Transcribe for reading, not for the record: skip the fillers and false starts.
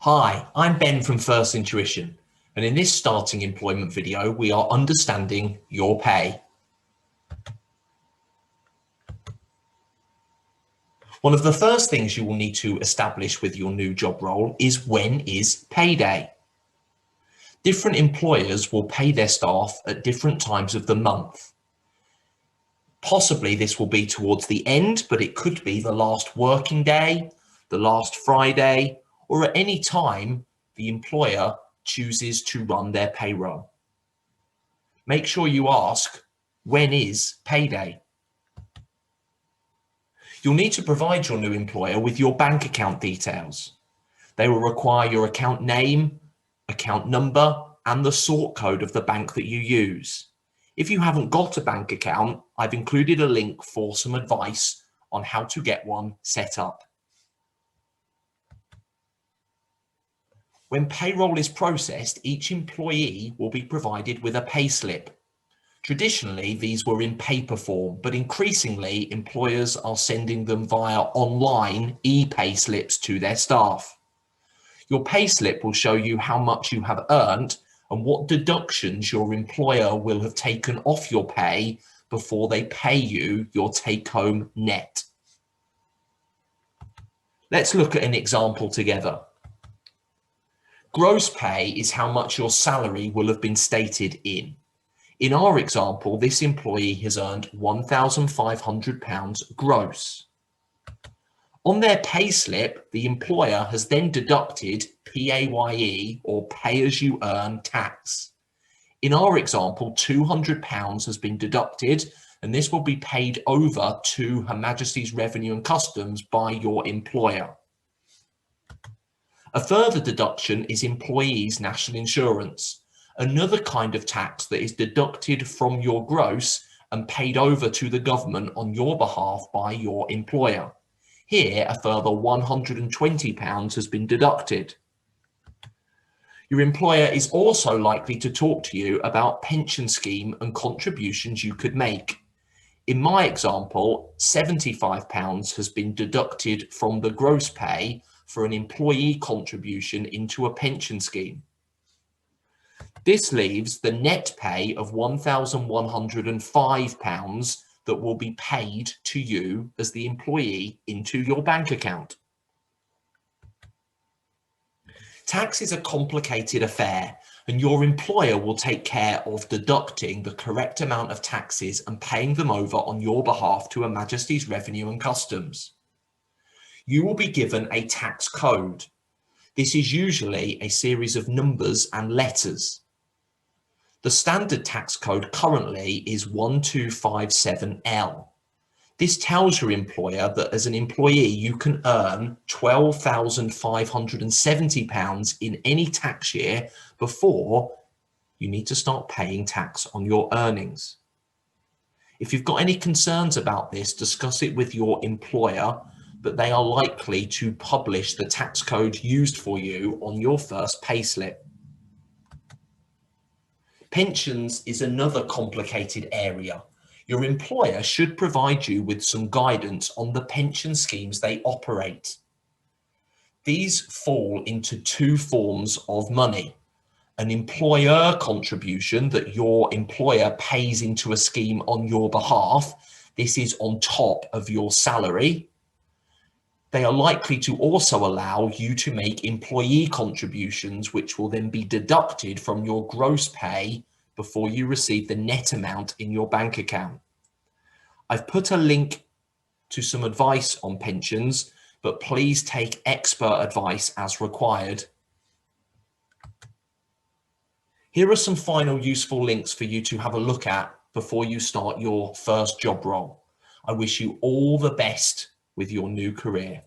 Hi, I'm Ben from First Intuition, and in this starting employment video, we are understanding your pay. One of the first things you will need to establish with your new job role is when is payday. Different employers will pay their staff at different times of the month. Possibly this will be towards the end, but it could be the last working day, the last Friday, or at any time the employer chooses to run their payroll. Make sure you ask, when is payday? You'll need to provide your new employer with your bank account details. They will require your account name, account number, and the sort code of the bank that you use. If you haven't got a bank account, I've included a link for some advice on how to get one set up. When payroll is processed, each employee will be provided with a payslip. Traditionally, these were in paper form, but increasingly employers are sending them via online e-payslips to their staff. Your payslip will show you how much you have earned and what deductions your employer will have taken off your pay before they pay you your take-home net. Let's look at an example together. Gross pay is how much your salary will have been stated in. In our example, this employee has earned £1,500 gross. On their payslip, the employer has then deducted PAYE or pay as you earn tax. In our example, £200 has been deducted, and this will be paid over to Her Majesty's Revenue and Customs by your employer. A further deduction is employees' national insurance, another kind of tax that is deducted from your gross and paid over to the government on your behalf by your employer. Here, a further £120 has been deducted. Your employer is also likely to talk to you about pension scheme and contributions you could make. In my example, £75 has been deducted from the gross pay for an employee contribution into a pension scheme. This leaves the net pay of £1,105 that will be paid to you as the employee into your bank account. Tax is a complicated affair, and your employer will take care of deducting the correct amount of taxes and paying them over on your behalf to Her Majesty's Revenue and Customs. You will be given a tax code. This is usually a series of numbers and letters. The standard tax code currently is 1257L. This tells your employer that as an employee, you can earn £12,570 in any tax year before you need to start paying tax on your earnings. If you've got any concerns about this, discuss it with your employer, but they are likely to publish the tax code used for you on your first payslip. Pensions is another complicated area. Your employer should provide you with some guidance on the pension schemes they operate. These fall into two forms of money: an employer contribution that your employer pays into a scheme on your behalf. This is on top of your salary. They are likely to also allow you to make employee contributions, which will then be deducted from your gross pay before you receive the net amount in your bank account. I've put a link to some advice on pensions, but please take expert advice as required. Here are some final useful links for you to have a look at before you start your first job role. I wish you all the best with your new career.